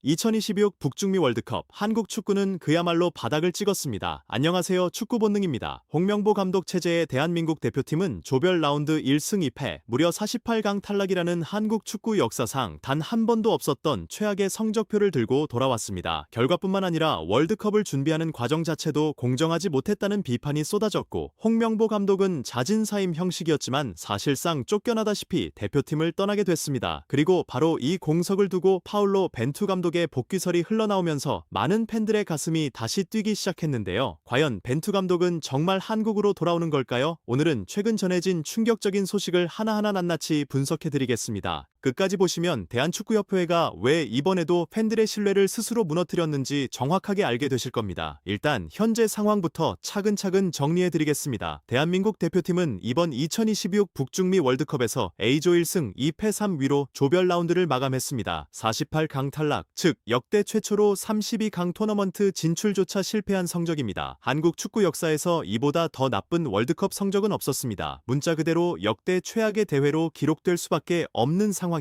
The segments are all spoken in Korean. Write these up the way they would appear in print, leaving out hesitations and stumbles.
2022 북중미 월드컵 한국 축구는 그야말로 바닥을 찍었습니다. 안녕하세요, 축구 본능입니다. 홍명보 감독 체제의 대한민국 대표팀은 조별 라운드 1승 2패, 무려 48강 탈락이라는 한국 축구 역사상 단 한 번도 없었던 최악의 성적표를 들고 돌아왔습니다. 결과뿐만 아니라 월드컵을 준비하는 과정 자체도 공정하지 못했다는 비판이 쏟아졌고, 홍명보 감독은 자진사임 형식이었지만 사실상 쫓겨나다시피 대표팀을 떠나게 됐습니다. 그리고 바로 이 공석을 두고 파울로 벤투 감독의 복귀설이 흘러나오면서 많은 팬들의 가슴이 다시 뛰기 시작했는데요. 과연 벤투 감독은 정말 한국으로 돌아오는 걸까요? 오늘은 최근 전해진 충격적인 소식을 하나하나 낱낱이 분석해드리겠습니다. 끝까지 보시면 대한축구협회가 왜 이번에도 팬들의 신뢰를 스스로 무너뜨렸는지 정확하게 알게 되실 겁니다. 일단 현재 상황부터 차근차근 정리해드리겠습니다. 대한민국 대표팀은 이번 2022 북중미 월드컵에서 A조 1승 2패 3위로 조별 라운드를 마감했습니다. 48강 탈락, 즉 역대 최초로 32강 토너먼트 진출조차 실패한 성적입니다. 한국 축구 역사에서 이보다 더 나쁜 월드컵 성적은 없었습니다. 문자 그대로 역대 최악의 대회로 기록될 수밖에 없는 상황입니다.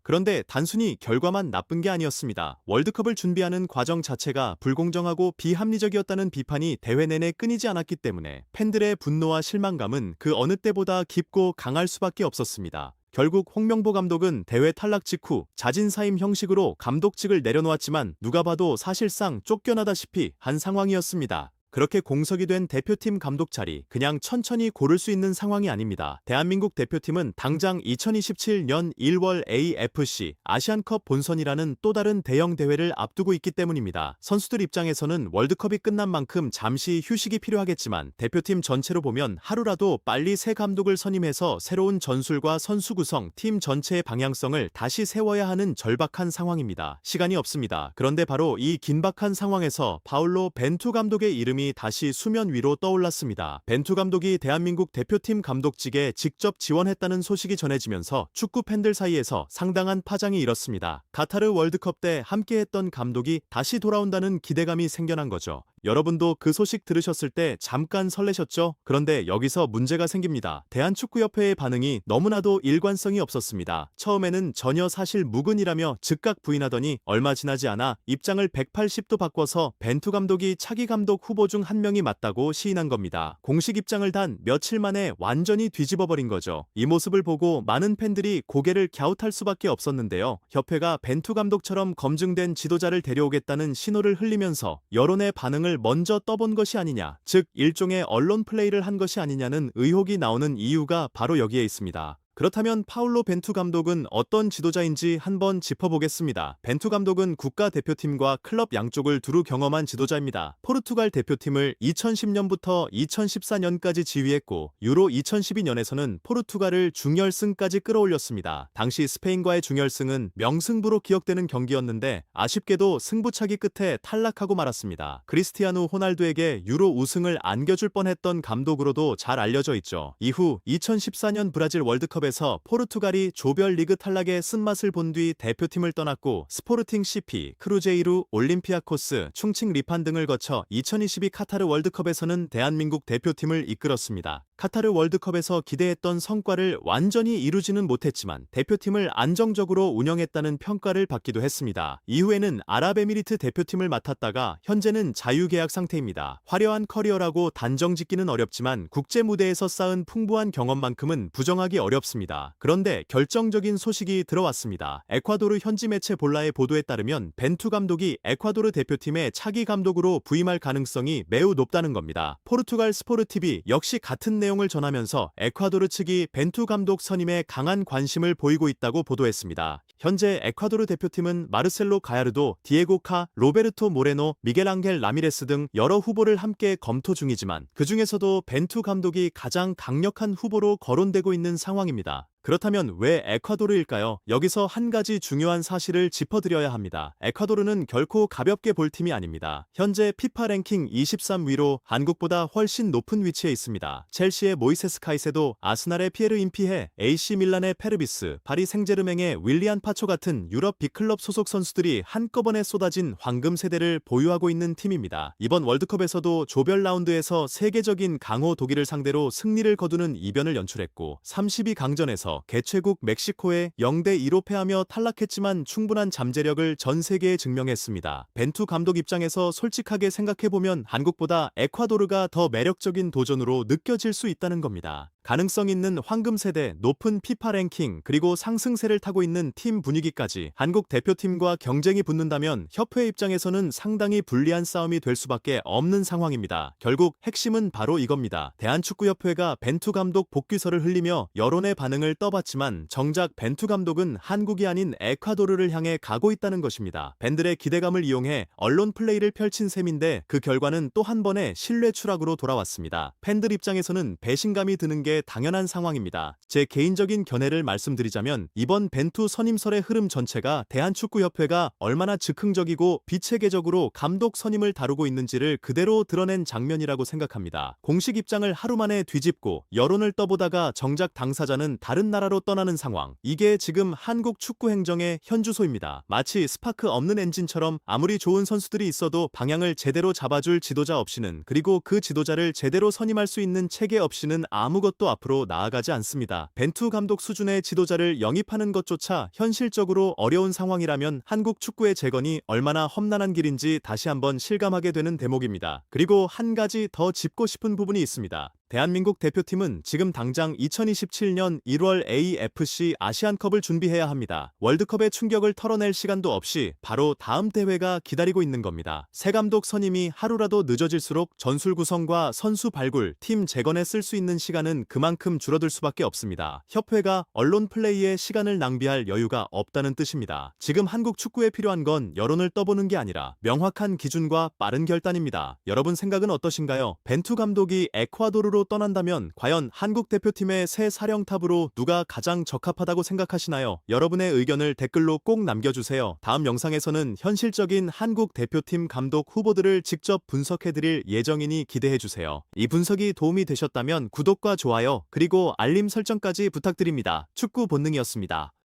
그런데 단순히 결과만 나쁜 게 아니었습니다. 월드컵을 준비하는 과정 자체가 불공정하고 비합리적이었다는 비판이 대회 내내 끊이지 않았기 때문에 팬들의 분노와 실망감은 그 어느 때보다 깊고 강할 수밖에 없었습니다. 결국 홍명보 감독은 대회 탈락 직후 자진사임 형식으로 감독직을 내려놓았지만 누가 봐도 사실상 쫓겨나다시피 한 상황이었습니다. 그렇게 공석이 된 대표팀 감독 자리, 그냥 천천히 고를 수 있는 상황이 아닙니다. 대한민국 대표팀은 당장 2027년 1월 AFC 아시안컵 본선이라는 또 다른 대형 대회를 앞두고 있기 때문입니다. 선수들 입장에서는 월드컵이 끝난 만큼 잠시 휴식이 필요하겠지만 대표팀 전체로 보면 하루라도 빨리 새 감독을 선임해서 새로운 전술과 선수 구성, 팀 전체의 방향성을 다시 세워야 하는 절박한 상황입니다. 시간이 없습니다. 그런데 바로 이 긴박한 상황에서 파울로 벤투 감독의 이름이 다시 수면 위로 떠올랐습니다. 벤투 감독이 대한민국 대표팀 감독직에 직접 지원했다는 소식이 전해지면서 축구 팬들 사이에서 상당한 파장이 일었습니다. 카타르 월드컵 때 함께했던 감독이 다시 돌아온다는 기대감이 생겨난 거죠. 여러분도 그 소식 들으셨을 때 잠깐 설레셨죠? 그런데 여기서 문제가 생깁니다. 대한축구협회의 반응이 너무나도 일관성이 없었습니다. 처음에는 전혀 사실 무근이라며 즉각 부인하더니 얼마 지나지 않아 입장을 180도 바꿔서 벤투 감독이 차기 감독 후보 중 한 명이 맞다고 시인한 겁니다. 공식 입장을 단 며칠 만에 완전히 뒤집어버린 거죠. 이 모습을 보고 많은 팬들이 고개를 갸웃할 수밖에 없었는데요. 협회가 벤투 감독처럼 검증된 지도자를 데려오겠다는 신호를 흘리면서 여론의 반응을 먼저 떠본 것이 아니냐, 즉 일종의 언론 플레이를 한 것이 아니냐는 의혹이 나오는 이유가 바로 여기에 있습니다. 그렇다면 파울로 벤투 감독은 어떤 지도자인지 한번 짚어보겠습니다. 벤투 감독은 국가대표팀과 클럽 양쪽을 두루 경험한 지도자입니다. 포르투갈 대표팀을 2010년부터 2014년까지 지휘했고 유로 2012년에서는 포르투갈을 중결승까지 끌어올렸습니다. 당시 스페인과의 중결승은 명승부로 기억되는 경기였는데 아쉽게도 승부차기 끝에 탈락하고 말았습니다. 크리스티아누 호날두에게 유로 우승을 안겨줄 뻔했던 감독으로도 잘 알려져 있죠. 이후 2014년 브라질 월드컵 에서 포르투갈이 조별리그 탈락의 쓴맛을 본 뒤 대표팀을 떠났고 스포르팅 CP, 크루제이루, 올림피아코스, 충칭 리판 등을 거쳐 2022 카타르 월드컵에서는 대한민국 대표팀을 이끌었습니다. 카타르 월드컵에서 기대했던 성과를 완전히 이루지는 못했지만 대표팀을 안정적으로 운영했다는 평가를 받기도 했습니다. 이후에는 아랍에미리트 대표팀을 맡았다가 현재는 자유계약 상태입니다. 화려한 커리어라고 단정짓기는 어렵지만 국제 무대에서 쌓은 풍부한 경험만큼은 부정하기 어렵습니다. 그런데 결정적인 소식이 들어왔습니다. 에콰도르 현지 매체 볼라의 보도에 따르면 벤투 감독이 에콰도르 대표팀의 차기 감독으로 부임할 가능성이 매우 높다는 겁니다. 포르투갈 스포르티비 역시 같은 내용을 전하면서 에콰도르 측이 벤투 감독 선임에 강한 관심을 보이고 있다고 보도했습니다. 현재 에콰도르 대표팀은 마르셀로 가야르도, 디에고 카, 로베르토 모레노, 미겔앙겔 라미레스 등 여러 후보를 함께 검토 중이지만 그 중에서도 벤투 감독이 가장 강력한 후보로 거론되고 있는 상황입니다. 그렇다면 왜 에콰도르일까요? 여기서 한 가지 중요한 사실을 짚어드려야 합니다. 에콰도르는 결코 가볍게 볼 팀이 아닙니다. 현재 피파 랭킹 23위로 한국보다 훨씬 높은 위치에 있습니다. 첼시의 모이세스 카이세도, 아스날의 피에르 임피해, AC 밀란의 페르비스, 파리 생제르맹의 윌리안 파초 같은 유럽 빅클럽 소속 선수들이 한꺼번에 쏟아진 황금 세대를 보유하고 있는 팀입니다. 이번 월드컵에서도 조별 라운드에서 세계적인 강호 독일을 상대로 승리를 거두는 이변을 연출했고 32강전에서 경기에서 개최국 멕시코에 0대2로 패하며 탈락했지만 충분한 잠재력을 전 세계에 증명했습니다. 벤투 감독 입장에서 솔직하게 생각해보면 한국보다 에콰도르가 더 매력적인 도전으로 느껴질 수 있다는 겁니다. 가능성 있는 황금 세대, 높은 피파 랭킹, 그리고 상승세를 타고 있는 팀 분위기까지 한국 대표팀과 경쟁이 붙는다면 협회 입장에서는 상당히 불리한 싸움이 될 수밖에 없는 상황입니다. 결국 핵심은 바로 이겁니다. 대한축구협회가 벤투 감독 복귀설을 흘리며 여론의 반응을 떠봤지만 정작 벤투 감독은 한국이 아닌 에콰도르를 향해 가고 있다는 것입니다. 팬들의 기대감을 이용해 언론 플레이를 펼친 셈인데 그 결과는 또 한 번의 신뢰 추락으로 돌아왔습니다. 팬들 입장에서는 배신감이 드는 게 당연한 상황입니다. 제 개인적인 견해를 말씀드리자면 이번 벤투 선임설의 흐름 전체가 대한축구협회가 얼마나 즉흥적이고 비체계적으로 감독 선임을 다루고 있는지를 그대로 드러낸 장면이라고 생각합니다. 공식 입장을 하루 만에 뒤집고 여론을 떠보다가 정작 당사자는 다른 나라로 떠나는 상황. 이게 지금 한국 축구 행정의 현주소입니다. 마치 스파크 없는 엔진처럼 아무리 좋은 선수들이 있어도 방향을 제대로 잡아줄 지도자 없이는, 그리고 그 지도자를 제대로 선임할 수 있는 체계 없이는 아무것도 앞으로 나아가지 않습니다. 벤투 감독 수준의 지도자를 영입하는 것조차 현실적으로 어려운 상황이라면 한국 축구의 재건이 얼마나 험난한 길인지 다시 한번 실감하게 되는 대목입니다. 그리고 한 가지 더 짚고 싶은 부분이 있습니다. 대한민국 대표팀은 지금 당장 2027년 1월 AFC 아시안컵을 준비해야 합니다. 월드컵의 충격을 털어낼 시간도 없이 바로 다음 대회가 기다리고 있는 겁니다. 새 감독 선임이 하루라도 늦어질수록 전술 구성과 선수 발굴, 팀 재건에 쓸 수 있는 시간은 그만큼 줄어들 수밖에 없습니다. 협회가 언론 플레이에 시간을 낭비할 여유가 없다는 뜻입니다. 지금 한국 축구에 필요한 건 여론을 떠보는 게 아니라 명확한 기준과 빠른 결단입니다. 여러분 생각은 어떠신가요? 벤투 감독이 에콰도르로 떠난다면 과연 한국 대표팀의 새 사령탑으로 누가 가장 적합하다고 생각하시나요? 여러분의 의견을 댓글로 꼭 남겨주세요. 다음 영상에서는 현실적인 한국 대표팀 감독 후보들을 직접 분석해드릴 예정이니 기대해주세요. 이 분석이 도움이 되셨다면 구독과 좋아요, 그리고 알림 설정까지 부탁드립니다. 축구 본능이었습니다.